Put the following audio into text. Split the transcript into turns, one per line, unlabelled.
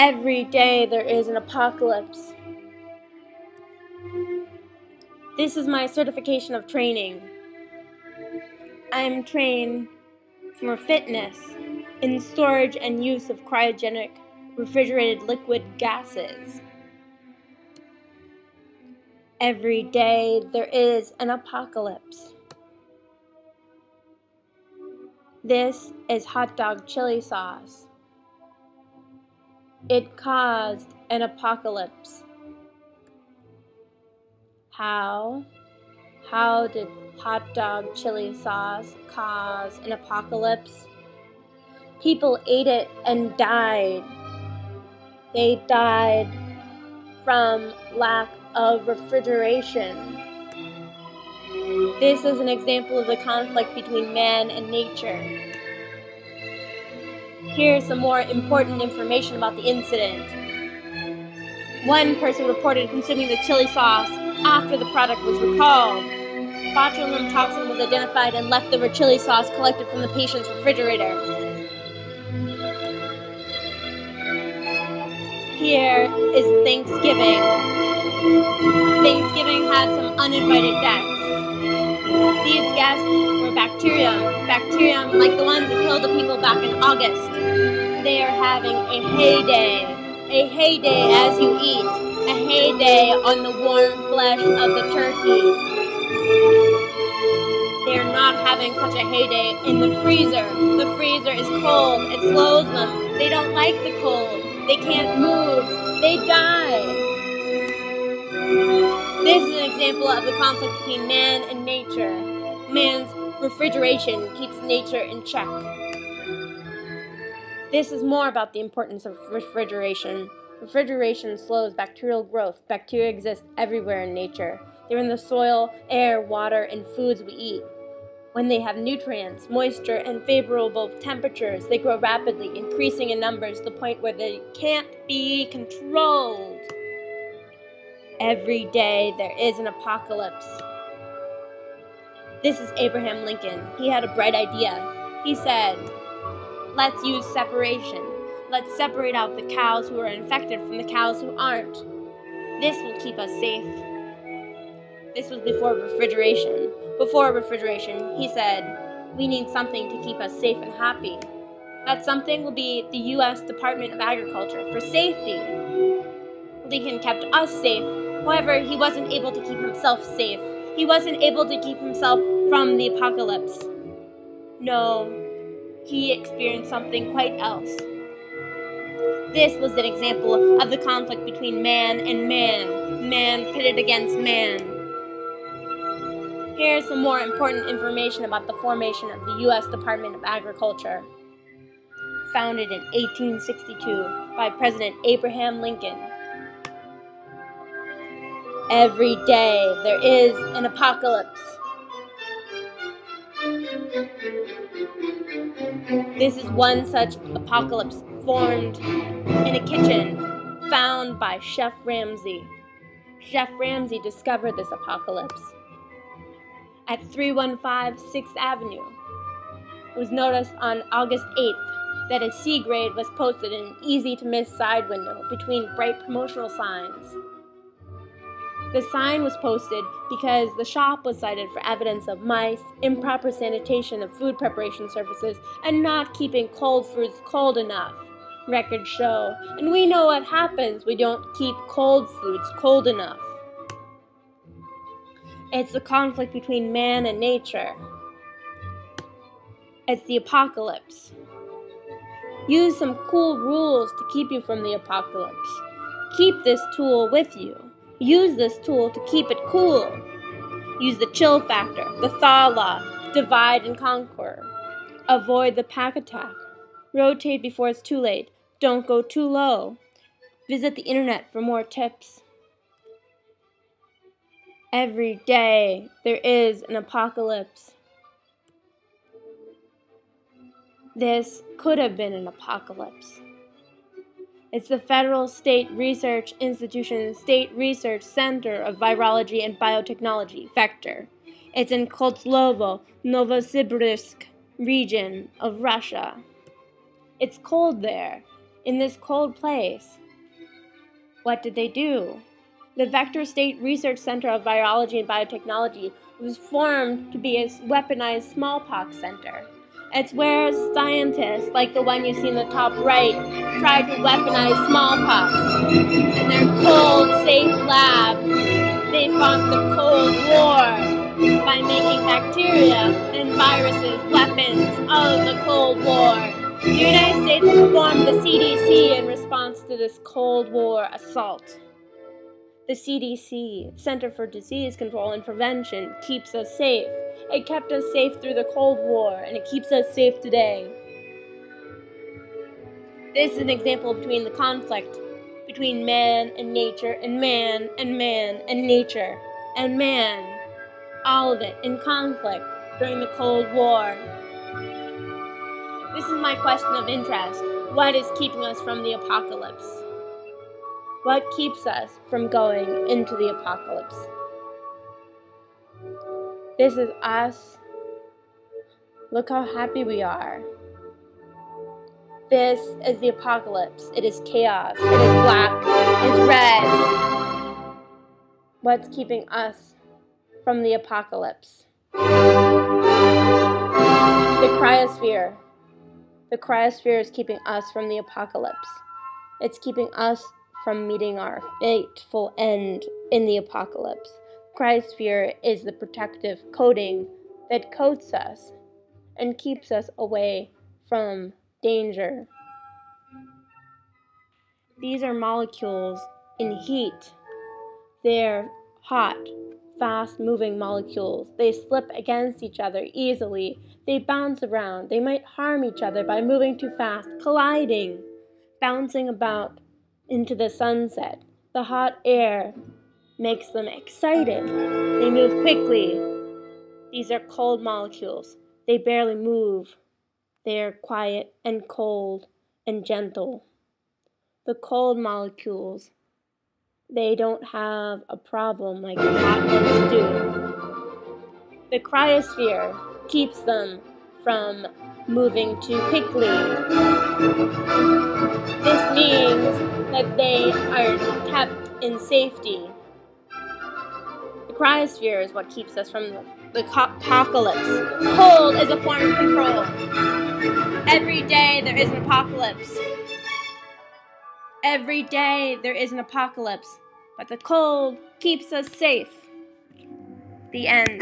Every day there is an apocalypse. This is my certification of training. I am trained for fitness in storage and use of cryogenic refrigerated liquid gases. Every day there is an apocalypse. This is hot dog chili sauce. It caused an apocalypse. How? How did hot dog chili sauce cause an apocalypse? People ate it and died. They died from lack of refrigeration. This is an example of the conflict between man and nature. Here's some more important information about the incident. One person reported consuming the chili sauce after the product was recalled. Botulinum toxin was identified and leftover chili sauce collected from the patient's refrigerator. Here is Thanksgiving. Thanksgiving had some uninvited guests. These guests were bacterium like the ones that killed the people back in August. They are having a heyday as you eat, a heyday on the warm flesh of the turkey. They are not having such a heyday in the freezer. The freezer is cold, it slows them. They don't like the cold. They can't move. They die. This is an example of the conflict between man and nature. Man's refrigeration keeps nature in check. This is more about the importance of refrigeration. Refrigeration slows bacterial growth. Bacteria exist everywhere in nature. They're in the soil, air, water, and foods we eat. When they have nutrients, moisture, and favorable temperatures, they grow rapidly, increasing in numbers to the point where they can't be controlled. Every day there is an apocalypse. This is Abraham Lincoln. He had a bright idea. He said, let's use separation. Let's separate out the cows who are infected from the cows who aren't. This will keep us safe. This was before refrigeration. Before refrigeration, he said, we need something to keep us safe and happy. That something will be the U.S. Department of Agriculture for safety. Lincoln kept us safe. However, he wasn't able to keep himself safe. He wasn't able to keep himself from the apocalypse. No, he experienced something quite else. This was an example of the conflict between man and man pitted against man. Here's some more important information about the formation of the U.S. Department of Agriculture. Founded in 1862 by President Abraham Lincoln. Every day there is an apocalypse. This is one such apocalypse formed in a kitchen found by Chef Ramsay. Chef Ramsay discovered this apocalypse at 315 6th Avenue. It was noticed on August 8th that a C grade was posted in an easy-to-miss side window between bright promotional signs. The sign was posted because the shop was cited for evidence of mice, improper sanitation of food preparation surfaces, and not keeping cold foods cold enough. Records show, and we know what happens when we don't keep cold foods cold enough. It's the conflict between man and nature. It's the apocalypse. Use some cool rules to keep you from the apocalypse. Keep this tool with you. Use this tool to keep it cool. Use the chill factor, the thaw law, divide and conquer. Avoid the pack attack. Rotate before it's too late. Don't go too low. Visit the internet for more tips. Every day there is an apocalypse. This could have been an apocalypse. It's the Federal State Research Institution State Research Center of Virology and Biotechnology, Vector. It's in Koltlovo, Novosibirsk region of Russia. It's cold there. in this cold place, what did they do? The Vector State Research Center of Virology and Biotechnology was formed to be a weaponized smallpox center. It's where scientists, like the one you see in the top right, tried to weaponize smallpox. In their cold, safe lab, they fought the Cold War by making bacteria and viruses weapons of the Cold War. The United States formed the CDC in response to this Cold War assault. The CDC, Center for Disease Control and Prevention, keeps us safe. It kept us safe through the Cold War, and it keeps us safe today. This is an example between the conflict between man and nature, and man and man and nature, and man, all of it in conflict during the Cold War. This is my question of interest. What is keeping us from the apocalypse? What keeps us from going into the apocalypse? This is us. Look how happy we are. This is the apocalypse. It is chaos. It is black. It is red. What's keeping us from the apocalypse? The cryosphere. The cryosphere is keeping us from the apocalypse. It's keeping us from meeting our fateful end in the apocalypse. Cryosphere is the protective coating that coats us and keeps us away from danger. These are molecules in heat. They're hot, fast-moving molecules. They slip against each other easily. They bounce around. They might harm each other by moving too fast, colliding, bouncing about into the sunset. The hot air makes them excited. They move quickly. These are cold molecules. They barely move. They are quiet and cold and gentle. The cold molecules, they don't have a problem like the hot ones do. The cryosphere keeps them from moving too quickly. This means that they are kept in safety. The cryosphere is what keeps us from the apocalypse. Cold is a form of control. Every day there is an apocalypse. Every day there is an apocalypse, but the cold keeps us safe. The end.